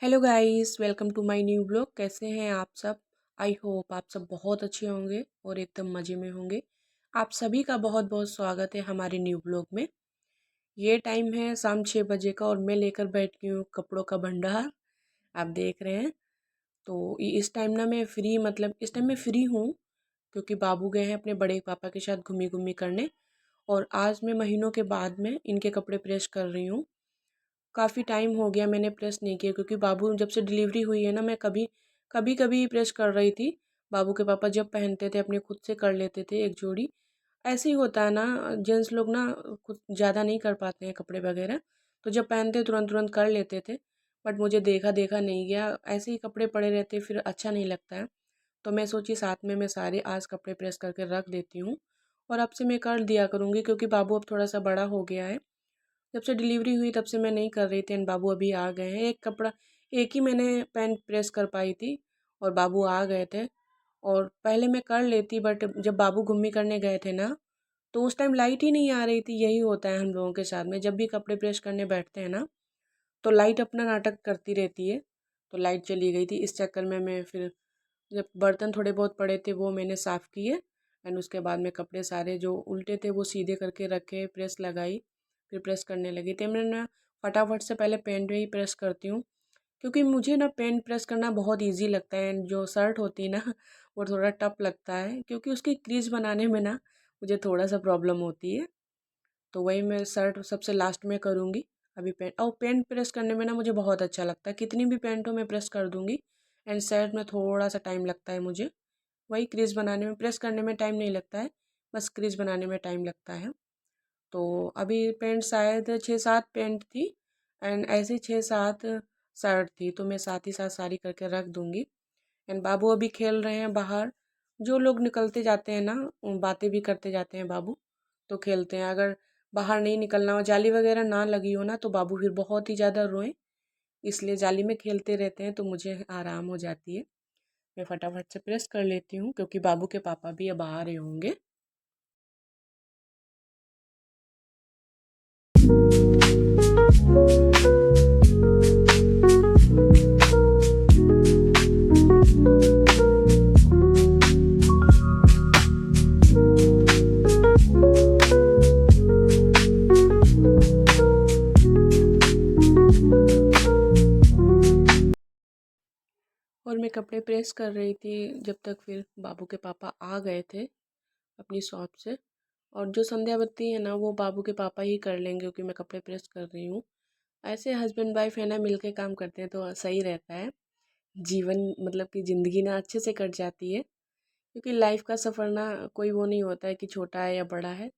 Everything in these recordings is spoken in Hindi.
Hello guys, welcome to my new blog. कैसे हैं आप सब? आई होप आप सब बहुत अच्छे होंगे और एकदम मज़े में होंगे। आप सभी का बहुत बहुत स्वागत है हमारे न्यू ब्लॉग में। ये टाइम है शाम 6 बजे का और मैं लेकर बैठ गई हूँ कपड़ों का भंडार। आप देख रहे हैं। तो इस टाइम ना मैं फ्री मतलब इस टाइम मैं फ्री हूँ क्योंकि बाबू गए हैं अपने बड़े पापा के साथ घूमी घूमी करने। और आज मैं महीनों के बाद में इनके कपड़े प्रेस कर रही हूँ। काफ़ी टाइम हो गया मैंने प्रेस नहीं किया क्योंकि बाबू जब से डिलीवरी हुई है ना मैं कभी कभी कभी प्रेस कर रही थी। बाबू के पापा जब पहनते थे अपने खुद से कर लेते थे एक जोड़ी। ऐसे ही होता है ना, जेंट्स लोग ना कुछ ज़्यादा नहीं कर पाते हैं कपड़े वगैरह। तो जब पहनते तुरंत तुरंत कर लेते थे। बट मुझे देखा देखा नहीं गया, ऐसे ही कपड़े पड़े रहते फिर अच्छा नहीं लगता है। तो मैं सोची साथ में मैं सारे आज कपड़े प्रेस करके रख देती हूँ। और अब से मैं कर दिया करूँगी क्योंकि बाबू अब थोड़ा सा बड़ा हो गया है। जब से डिलीवरी हुई तब से मैं नहीं कर रही थी एंड बाबू अभी आ गए हैं। एक ही मैंने पैंट प्रेस कर पाई थी और बाबू आ गए थे। और पहले मैं कर लेती बट जब बाबू घूमने करने गए थे ना, तो उस टाइम लाइट ही नहीं आ रही थी। यही होता है हम लोगों के साथ में, जब भी कपड़े प्रेस करने बैठते हैं ना तो लाइट अपना नाटक करती रहती है। तो लाइट चली गई थी, इस चक्कर में मैं फिर जब बर्तन थोड़े बहुत पड़े थे वो मैंने साफ़ किए। एंड उसके बाद में कपड़े सारे जो उल्टे थे वो सीधे करके रखे, प्रेस लगाई। फिर प्रेस करने लगी थी मैं ना। फटाफट से पहले पेंट में ही प्रेस करती हूँ क्योंकि मुझे ना पेंट प्रेस करना बहुत इजी लगता है। एंड जो शर्ट होती है ना वो थोड़ा टफ लगता है क्योंकि उसकी क्रीज बनाने में ना मुझे थोड़ा सा प्रॉब्लम होती है। तो वही मैं शर्ट सबसे लास्ट में करूँगी। अभी पेंट और पेंट प्रेस करने में ना मुझे बहुत अच्छा लगता है। कितनी भी पेंट हो मैं प्रेस कर दूँगी। एंड शर्ट में थोड़ा सा टाइम लगता है मुझे। वही क्रीज बनाने में, प्रेस करने में टाइम नहीं लगता है। बस क्रीज बनाने में टाइम लगता है। तो अभी पेंट शायद 6-7 पेंट थी। एंड ऐसे 6-7 शर्ट थी तो मैं साथ ही साथ सारी करके रख दूँगी। एंड बाबू अभी खेल रहे हैं बाहर। जो लोग निकलते जाते हैं ना बातें भी करते जाते हैं बाबू। तो खेलते हैं। अगर बाहर नहीं निकलना हो, जाली वगैरह ना लगी हो ना, तो बाबू फिर बहुत ही ज़्यादा रोए। इसलिए जाली में खेलते रहते हैं तो मुझे आराम हो जाती है। मैं फटाफट से प्रेस कर लेती हूँ क्योंकि बाबू के पापा भी अब आ रहे होंगे। और मैं कपड़े प्रेस कर रही थी जब तक फिर बाबू के पापा आ गए थे अपनी शॉप से। और जो संध्या बत्ती है ना वो बाबू के पापा ही कर लेंगे क्योंकि मैं कपड़े प्रेस कर रही हूँ। ऐसे हस्बैंड वाइफ है ना, मिलके काम करते हैं तो सही रहता है। जीवन मतलब कि ज़िंदगी ना अच्छे से कट जाती है क्योंकि लाइफ का सफ़र ना कोई वो नहीं होता है कि छोटा है या बड़ा है।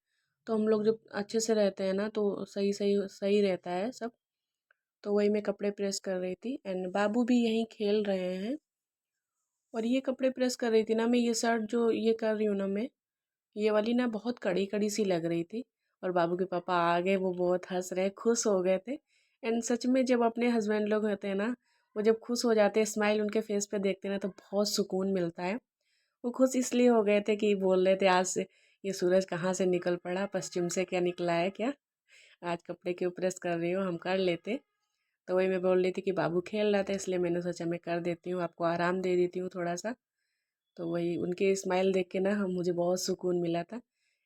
तो हम लोग जब अच्छे से रहते हैं ना तो सही सही सही रहता है सब। तो वही मैं कपड़े प्रेस कर रही थी एंड बाबू भी यहीं खेल रहे हैं। और ये कपड़े प्रेस कर रही थी ना मैं, ये शर्ट जो ये कर रही हूँ ना मैं, ये वाली ना बहुत कड़ी कड़ी सी लग रही थी। और बाबू के पापा आ गए, वो बहुत हंस रहे, खुश हो गए थे। एंड सच में जब अपने हस्बैंड लोग होते हैं ना, वो जब खुश हो जाते हैं, स्माइल उनके फेस पे देखते हैं ना तो बहुत सुकून मिलता है। वो खुश इसलिए हो गए थे कि बोल रहे थे आज से ये सूरज कहाँ से निकल पड़ा, पश्चिम से क्या निकला है क्या, आज कपड़े क्यों प्रेस कर रही हो, हम कर लेते। तो वही मैं बोल रही थी कि बाबू खेल रहा था इसलिए मैंने सोचा मैं कर देती हूँ, आपको आराम दे देती हूँ थोड़ा सा। तो वही उनके स्माइल देख के ना हम मुझे बहुत सुकून मिला था।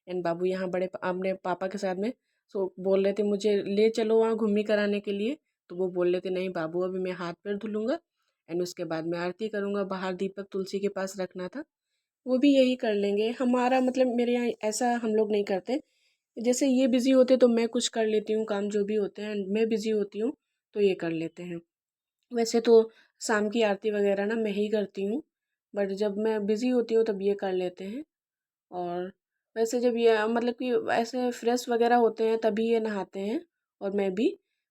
एंड बाबू यहाँ अपने पापा के साथ में सो बोल रहे थे मुझे ले चलो वहाँ घूमने कराने के लिए। तो वो बोल रहे थे नहीं बाबू अभी मैं हाथ पैर धुलूंगा एंड उसके बाद मैं आरती करूँगा, बाहर दीपक तुलसी के पास रखना था। वो भी यही कर लेंगे। हमारा मतलब मेरे यहाँ ऐसा हम लोग नहीं करते। जैसे ये बिज़ी होते तो मैं कुछ कर लेती हूँ काम जो भी होते हैं, मैं बिज़ी होती हूँ तो ये कर लेते हैं। वैसे तो शाम की आरती वगैरह ना मैं ही करती हूँ। बट जब मैं बिज़ी होती हूँ तब ये कर लेते हैं। और वैसे जब ये मतलब कि ऐसे फ्रेश वगैरह होते हैं तभी ये नहाते हैं। और मैं भी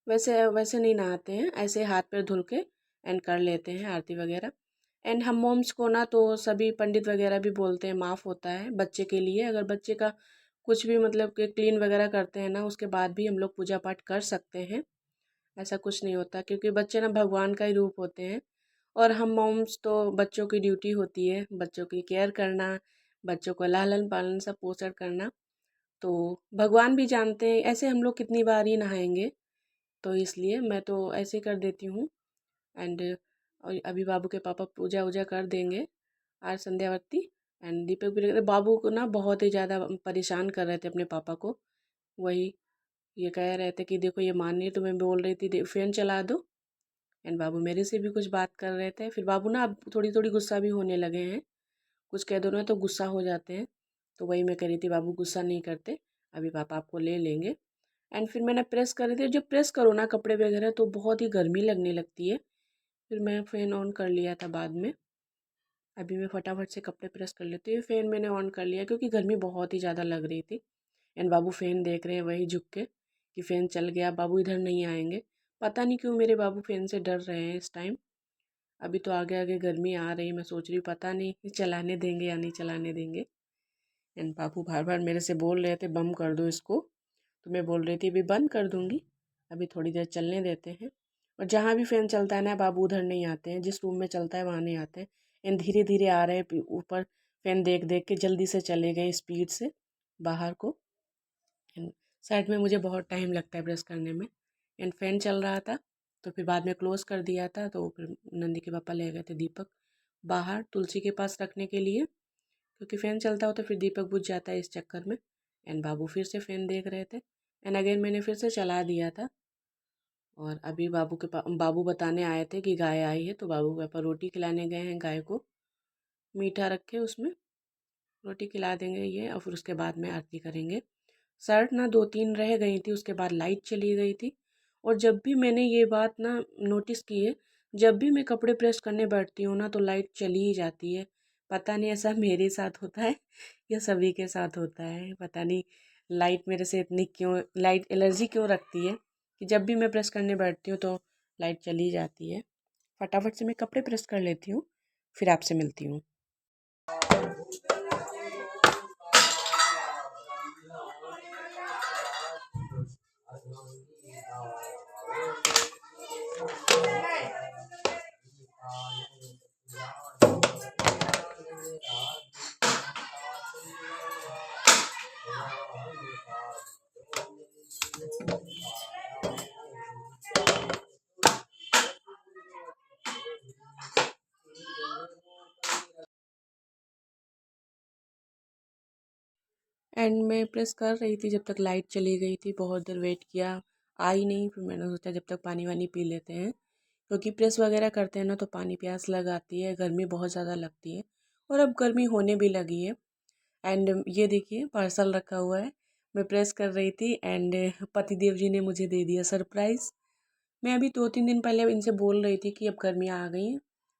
वैसे वैसे नहीं नहाते हैं, ऐसे हाथ पैर धुल के एंड कर लेते हैं आरती वगैरह। एंड हम मोम्स को ना तो सभी पंडित वगैरह भी बोलते हैं माफ़ होता है बच्चे के लिए। अगर बच्चे का कुछ भी मतलब कि क्लीन वगैरह करते हैं ना उसके बाद भी हम लोग पूजा पाठ कर सकते हैं। ऐसा कुछ नहीं होता क्योंकि बच्चे ना भगवान का ही रूप होते हैं। और हम मॉम्स तो बच्चों की ड्यूटी होती है बच्चों की केयर करना, बच्चों को लालन पालन सब पोषण करना। तो भगवान भी जानते हैं ऐसे हम लोग कितनी बार ही नहाएंगे। तो इसलिए मैं तो ऐसे कर देती हूँ। एंड अभी बाबू के पापा पूजा वूजा कर देंगे आज संध्यावती। एंड दीपक भी बाबू को ना बहुत ही ज़्यादा परेशान कर रहे थे अपने पापा को। वही ये कह रहे थे कि देखो ये मान नहीं, तो मैं बोल रही थी फ़ैन चला दो। एंड बाबू मेरे से भी कुछ बात कर रहे थे। फिर बाबू ना अब थोड़ी थोड़ी गुस्सा भी होने लगे हैं। कुछ कह दो ना तो गुस्सा हो जाते हैं। तो वही मैं कह रही थी बाबू गुस्सा नहीं करते, अभी पापा आपको ले लेंगे। एंड फिर मैंने प्रेस कर रही थी, जब प्रेस करो ना कपड़े वगैरह तो बहुत ही गर्मी लगने लगती है। फिर मैं फ़ैन ऑन कर लिया था बाद में। अभी मैं फटाफट से कपड़े प्रेस कर लेती हूँ। फ़ैन मैंने ऑन कर लिया क्योंकि गर्मी बहुत ही ज़्यादा लग रही थी। एंड बाबू फ़ैन देख रहे हैं वही झुक के कि फ़ैन चल गया, बाबू इधर नहीं आएंगे। पता नहीं क्यों मेरे बाबू फ़ैन से डर रहे हैं इस टाइम। अभी तो आगे आगे गर्मी आ रही है, मैं सोच रही हूँ पता नहीं कि चलाने देंगे या नहीं चलाने देंगे। एंड बाबू बार बार मेरे से बोल रहे थे बम कर दो इसको, तो मैं बोल रही थी अभी बंद कर दूँगी, अभी थोड़ी देर चलने देते हैं। और जहाँ भी फ़ैन चलता है ना बाबू उधर नहीं आते हैं, जिस रूम में चलता है वहाँ नहीं आते हैं। एंड धीरे धीरे आ रहे हैं ऊपर, फ़ैन देख देख के जल्दी से चले गए स्पीड से बाहर को। एंड साइड में मुझे बहुत टाइम लगता है ब्रश करने में। एंड फ़ैन चल रहा था तो फिर बाद में क्लोज़ कर दिया था, तो फिर नंदी के पापा ले गए थे दीपक बाहर तुलसी के पास रखने के लिए, क्योंकि फ़ैन चलता हो तो फिर दीपक बुझ जाता है इस चक्कर में। एंड बाबू फिर से फ़ैन देख रहे थे। एंड अगेन मैंने फिर से चला दिया था। और अभी बाबू बताने आए थे कि गाय आई है, तो बाबू के पापा रोटी खिलाने गए हैं गाय को, मीठा रखे उसमें रोटी खिला देंगे ये, और फिर उसके बाद में आरती करेंगे। शर्ट ना 2-3 रह गई थी, उसके बाद लाइट चली गई थी। और जब भी मैंने ये बात ना नोटिस की है, जब भी मैं कपड़े प्रेस करने बैठती हूँ ना तो लाइट चली ही जाती है। पता नहीं ऐसा मेरे साथ होता है या सभी के साथ होता है, पता नहीं लाइट मेरे से इतनी क्यों, लाइट एलर्जी क्यों रखती है कि जब भी मैं प्रेस करने बैठती हूँ तो लाइट चली जाती है। फटाफट से मैं कपड़े प्रेस कर लेती हूँ, फिर आपसे मिलती हूँ। एंड मैं प्रेस कर रही थी जब तक लाइट चली गई थी, बहुत देर वेट किया, आई नहीं। फिर मैंने सोचा जब तक पानी वानी पी लेते हैं, क्योंकि प्रेस वगैरह करते हैं ना तो पानी प्यास लगाती है, गर्मी बहुत ज़्यादा लगती है और अब गर्मी होने भी लगी है। एंड ये देखिए पार्सल रखा हुआ है, मैं प्रेस कर रही थी एंड पतिदेव जी ने मुझे दे दिया सरप्राइज़। मैं अभी 2-3 दिन पहले इनसे बोल रही थी कि अब गर्मियाँ आ गई हैं,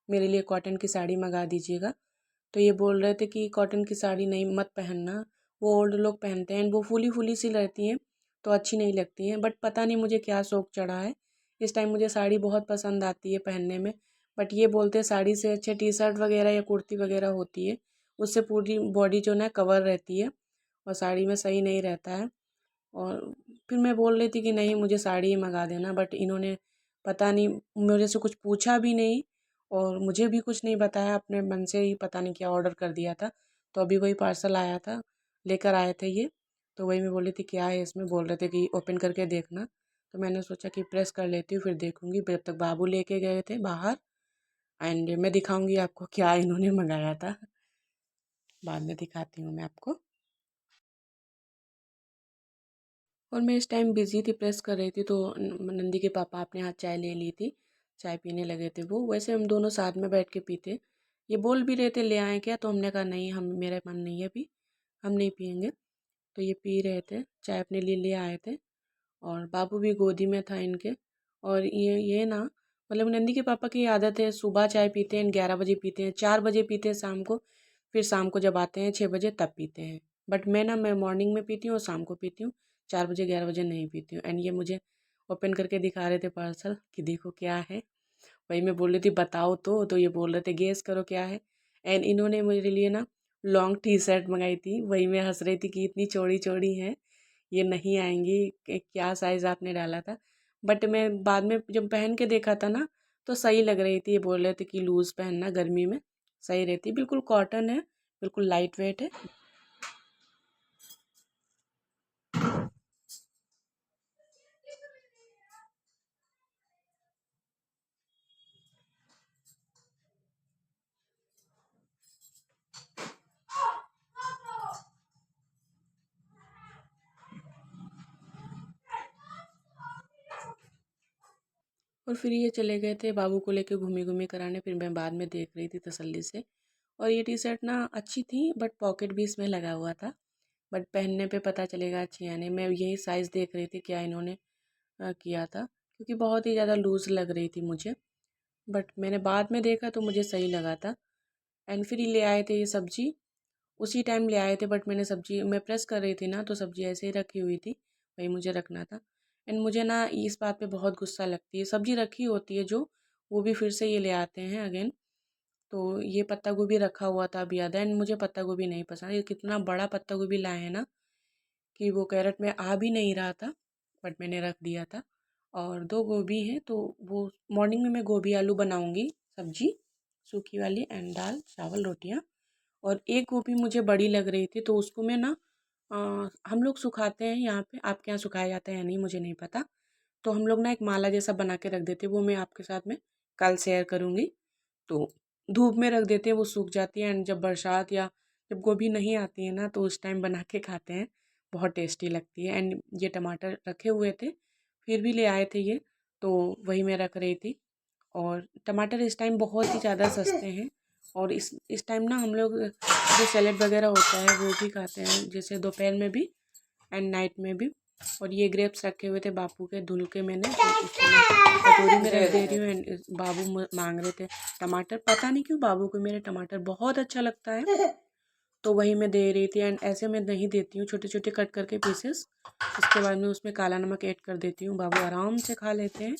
मेरे लिए कॉटन की साड़ी मंगा दीजिएगा। तो ये बोल रहे थे कि कॉटन की साड़ी नहीं मत पहनना, वो ओल्ड लोग पहनते हैं, वो फूली फूली सी रहती हैं तो अच्छी नहीं लगती हैं। बट पता नहीं मुझे क्या शौक चढ़ा है, इस टाइम मुझे साड़ी बहुत पसंद आती है पहनने में। बट ये बोलते हैं साड़ी से अच्छे टी शर्ट वगैरह या कुर्ती वगैरह होती है, उससे पूरी बॉडी जो ना कवर रहती है और साड़ी में सही नहीं रहता है। और फिर मैं बोल रही थी कि नहीं मुझे साड़ी ही मंगा देना, बट इन्होंने पता नहीं मेरे से कुछ पूछा भी नहीं और मुझे भी कुछ नहीं बताया, अपने मन से ही पता नहीं क्या ऑर्डर कर दिया था। तो अभी वही पार्सल आया था, लेकर आए थे ये, तो वही मैं बोल रही थी क्या है इसमें, बोल रहे थे कि ओपन करके देखना। तो मैंने सोचा कि प्रेस कर लेती हूँ फिर देखूँगी, जब तक बाबू लेके गए थे बाहर। एंड मैं दिखाऊँगी आपको क्या इन्होंने मंगाया था, बाद में दिखाती हूँ मैं आपको। और मैं इस टाइम बिज़ी थी, प्रेस कर रही थी, तो नंदी के पापा अपने हाथ चाय ले ली थी, चाय पीने लगे थे वो। वैसे हम दोनों साथ में बैठ के पीते, ये बोल भी रहे थे ले आएँ क्या, तो हमने कहा नहीं हम मेरा मन नहीं है अभी, हम नहीं पियेंगे। तो ये पी रहे थे चाय, अपने लिए ले आए थे और बाबू भी गोदी में था इनके। और ये ना मतलब नंदी के पापा की आदत है, सुबह चाय पीते हैं 11 बजे पीते हैं, 4 बजे पीते हैं शाम को, फिर शाम को जब आते हैं 6 बजे तब पीते हैं। बट मैं मॉर्निंग में पीती हूँ और शाम को पीती हूँ, 4 बजे 11 बजे नहीं पीती हूँ। एंड ये मुझे ओपन करके दिखा रहे थे पार्सल कि देखो क्या है, वही मैं बोल रही थी बताओ तो ये बोल रहे थे गेस करो क्या है। एंड इन्होंने मेरे लिए ना लॉन्ग टी शर्ट मंगाई थी, वही मैं हंस रही थी कि इतनी चौड़ी चौड़ी है, ये नहीं आएंगी, क्या साइज़ आपने डाला था। बट मैं बाद में जब पहन के देखा था ना तो सही लग रही थी, ये बोल रहे थे कि लूज़ पहनना गर्मी में सही रहती, बिल्कुल कॉटन है, बिल्कुल लाइट वेट है। और फिर ये चले गए थे बाबू को लेके घूमी घूमी कराने। फिर मैं बाद में देख रही थी तसल्ली से। और ये टी शर्ट ना अच्छी थी, बट पॉकेट भी इसमें लगा हुआ था। बट पहनने पे पता चलेगा अच्छी है नहीं। मैं यही साइज़ देख रही थी क्या इन्होंने किया था, क्योंकि बहुत ही ज़्यादा लूज़ लग रही थी मुझे। बट मैंने बाद में देखा तो मुझे सही लगा था। एंड फिर ये ले आए थे ये सब्ज़ी, उसी टाइम ले आए थे। बट मैंने सब्ज़ी मैं प्रेस कर रही थी ना, तो सब्ज़ी ऐसे ही रखी हुई थी, वही मुझे रखना था। एंड मुझे ना इस बात पे बहुत गुस्सा लगती है, सब्ज़ी रखी होती है जो, वो भी फिर से ये ले आते हैं अगेन। तो ये पत्ता गोभी रखा हुआ था अभी याद है। एंड मुझे पत्ता गोभी नहीं पसंद। ये कितना बड़ा पत्ता गोभी लाए हैं ना, कि वो कैरेट में आ भी नहीं रहा था, बट मैंने रख दिया था। और 2 गोभी हैं, तो वो मॉर्निंग में मैं गोभी आलू बनाऊंगी सब्जी सूखी वाली, एंड दाल चावल रोटियां। और एक गोभी मुझे बड़ी लग रही थी, तो उसको मैं ना हम लोग सुखाते हैं यहाँ पे, आपके यहाँ सुखाया जाता है या नहीं मुझे नहीं पता। तो हम लोग ना एक माला जैसा बना के रख देते हैं, वो मैं आपके साथ में कल शेयर करूँगी। तो धूप में रख देते हैं, वो सूख जाती है। एंड जब बरसात या जब गोभी नहीं आती है ना, तो उस टाइम बना के खाते हैं, बहुत टेस्टी लगती है। एंड ये टमाटर रखे हुए थे, फिर भी ले आए थे ये, तो वही मैं रख रही थी। और टमाटर इस टाइम बहुत ही ज़्यादा सस्ते हैं। और इस टाइम ना हम लोग जो सैलेड वगैरह होता है वो भी खाते हैं, जैसे दोपहर में भी एंड नाइट में भी। और ये ग्रेप्स रखे हुए थे बापू के, धुल के मैंने, तो उसको मैं कटोरी में रख दे रही हूँ। एंड बाबू मांग रहे थे टमाटर, पता नहीं क्यों बाबू को मेरे टमाटर बहुत अच्छा लगता है, तो वही मैं दे रही थी। एंड ऐसे मैं नहीं देती हूँ, छोटे छोटे कट करके पीसेस, इसके बाद में उसमें काला नमक ऐड कर देती हूँ, बाबू आराम से खा लेते हैं।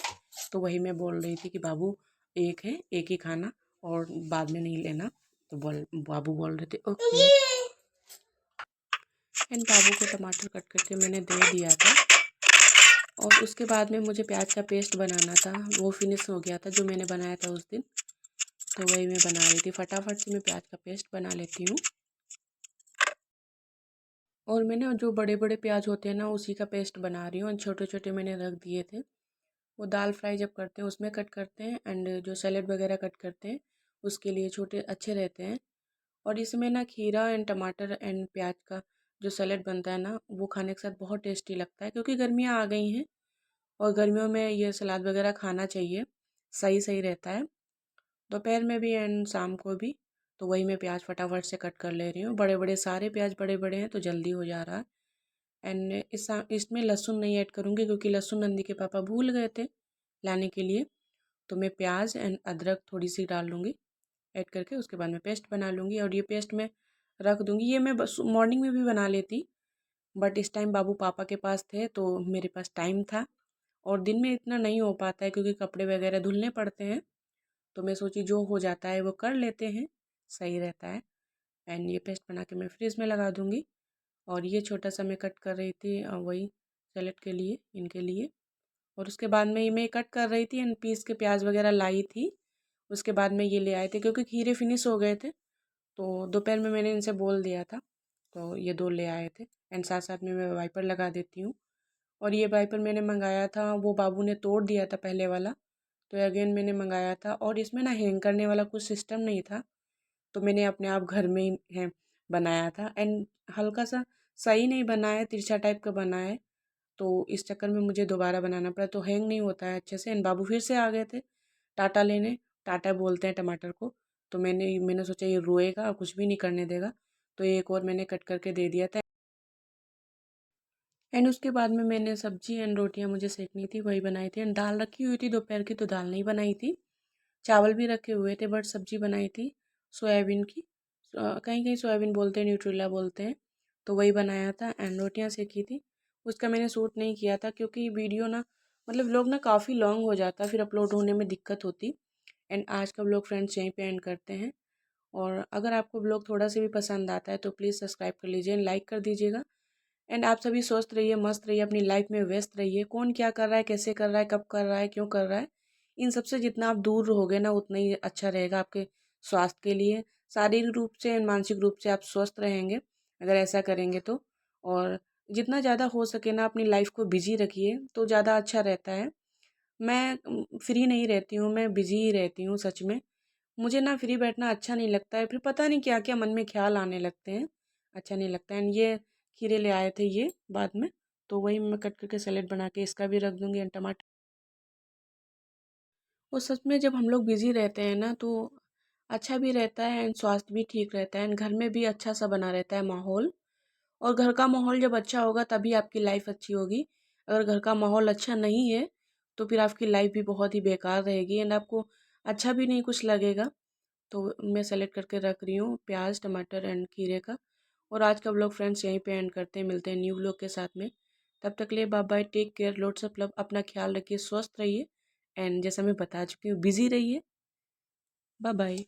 तो वही मैं बोल रही थी कि बाबू एक है, एक ही खाना, और बाद में नहीं लेना। तो बाबू बोल रहे थे ओके। एंड बाबू को टमाटर कट करके मैंने दे दिया था। और उसके बाद में मुझे प्याज का पेस्ट बनाना था, वो फिनिश हो गया था जो मैंने बनाया था उस दिन, तो वही मैं बना रही थी। फटाफट से मैं प्याज का पेस्ट बना लेती हूँ। और मैंने जो बड़े बड़े प्याज होते हैं ना, उसी का पेस्ट बना रही हूँ। और छोटे छोटे मैंने रख दिए थे, वो दाल फ्राई जब करते हैं उसमें कट करते हैं। एंड जो सैलेड वगैरह कट करते हैं उसके लिए छोटे अच्छे रहते हैं। और इसमें ना खीरा एंड टमाटर एंड प्याज का जो सैलेड बनता है ना, वो खाने के साथ बहुत टेस्टी लगता है, क्योंकि गर्मियाँ आ गई हैं और गर्मियों में ये सलाद वगैरह खाना चाहिए, सही सही रहता है, दोपहर में भी एंड शाम को भी। तो वही मैं प्याज फटाफट से कट कर ले रही हूँ, बड़े बड़े सारे प्याज बड़े बड़े हैं तो जल्दी हो जा रहा है। एंड इसमें लहसुन नहीं ऐड करूँगी, क्योंकि लहसुन नंदी के पापा भूल गए थे लाने के लिए। तो मैं प्याज एंड अदरक थोड़ी सी डाल लूँगी, ऐड करके उसके बाद मैं पेस्ट बना लूँगी। और ये पेस्ट मैं रख दूँगी, ये मैं बस मॉर्निंग में भी बना लेती, बट इस टाइम बाबू पापा के पास थे तो मेरे पास टाइम था। और दिन में इतना नहीं हो पाता है, क्योंकि कपड़े वगैरह धुलने पड़ते हैं, तो मैं सोची जो हो जाता है वो कर लेते हैं, सही रहता है। एंड ये पेस्ट बना के मैं फ्रिज में लगा दूँगी। और ये छोटा सा मैं कट कर रही थी वही सैलेड के लिए, इनके लिए। और उसके बाद में ये मैं कट कर रही थी एंड पीस के प्याज वगैरह लाई थी। उसके बाद में ये ले आए थे, क्योंकि खीरे फिनिश हो गए थे, तो दोपहर में मैंने इनसे बोल दिया था, तो ये 2 ले आए थे। एंड साथ साथ में मैं वाइपर लगा देती हूँ। और ये वाइपर मैंने मंगाया था, वो बाबू ने तोड़ दिया था पहले वाला, तो अगेन मैंने मंगाया था। और इसमें ना हैंग करने वाला कुछ सिस्टम नहीं था, तो मैंने अपने आप घर में ही है बनाया था। एंड हल्का सा सही नहीं बना है, तिरछा टाइप का बना है, तो इस चक्कर में मुझे दोबारा बनाना पड़ा, तो हैंग नहीं होता है अच्छे से। एंड बाबू फिर से आ गए थे टाटा लेने, टाटा बोलते हैं टमाटर को। तो मैंने सोचा ये रोएगा, कुछ भी नहीं करने देगा, तो एक और मैंने कट करके दे दिया था। एंड उसके बाद में मैंने सब्जी एंड रोटियां मुझे सेकनी थी, वही बनाई थी। एंड दाल रखी हुई थी दोपहर की, तो दाल नहीं बनाई थी। चावल भी रखे हुए थे, बट सब्जी बनाई थी सोयाबीन की। कहीं कहीं सोयाबीन बोलते हैं, न्यूट्रेला बोलते हैं, तो वही बनाया था। एंड रोटियां सेकी थी। उसका मैंने शूट नहीं किया था, क्योंकि वीडियो ना, मतलब व्लॉग ना काफ़ी लॉन्ग हो जाता, फिर अपलोड होने में दिक्कत होती। एंड आज का व्लॉग फ्रेंड्स यहीं पे एंड करते हैं। और अगर आपको व्लॉग थोड़ा सा भी पसंद आता है तो प्लीज़ सब्सक्राइब कर लीजिए, लाइक कर दीजिएगा। एंड आप सभी स्वस्थ रहिए, मस्त रहिए, अपनी लाइफ में व्यस्त रहिए। कौन क्या कर रहा है, कैसे कर रहा है, कब कर रहा है, क्यों कर रहा है, इन सब से जितना आप दूर रहोगे ना, उतना ही अच्छा रहेगा आपके स्वास्थ्य के लिए। शारीरिक रूप से एंड मानसिक रूप से आप स्वस्थ रहेंगे अगर ऐसा करेंगे तो। और जितना ज़्यादा हो सके ना अपनी लाइफ को बिजी रखिए, तो ज़्यादा अच्छा रहता है। मैं फ्री नहीं रहती हूँ, मैं बिजी ही रहती हूँ सच में। मुझे ना फ्री बैठना अच्छा नहीं लगता है, फिर पता नहीं क्या क्या मन में ख्याल आने लगते हैं, अच्छा नहीं लगता है। एंड ये खीरे ले आए थे ये बाद में, तो वही मैं कट करके सैलेड बना के इसका भी रख दूँगी। एंड टमाटर और सच में जब हम लोग बिज़ी रहते हैं ना तो अच्छा भी रहता है एंड स्वास्थ्य भी ठीक रहता है एंड घर में भी अच्छा सा बना रहता है माहौल। और घर का माहौल जब अच्छा होगा तभी आपकी लाइफ अच्छी होगी। अगर घर का माहौल अच्छा नहीं है तो फिर आपकी लाइफ भी बहुत ही बेकार रहेगी एंड आपको अच्छा भी नहीं कुछ लगेगा। तो मैं सेलेक्ट करके रख रही हूँ प्याज टमाटर एंड खीरे का। और आज का व्लॉग फ्रेंड्स यहीं पे एंड करते हैं, मिलते हैं न्यू व्लॉग के साथ में। तब तक के लिए bye bye, take care, lots of love, अपना ख्याल रखिए, स्वस्थ रहिए एंड जैसा मैं बता चुकी हूँ बिजी रहिए। Bye bye.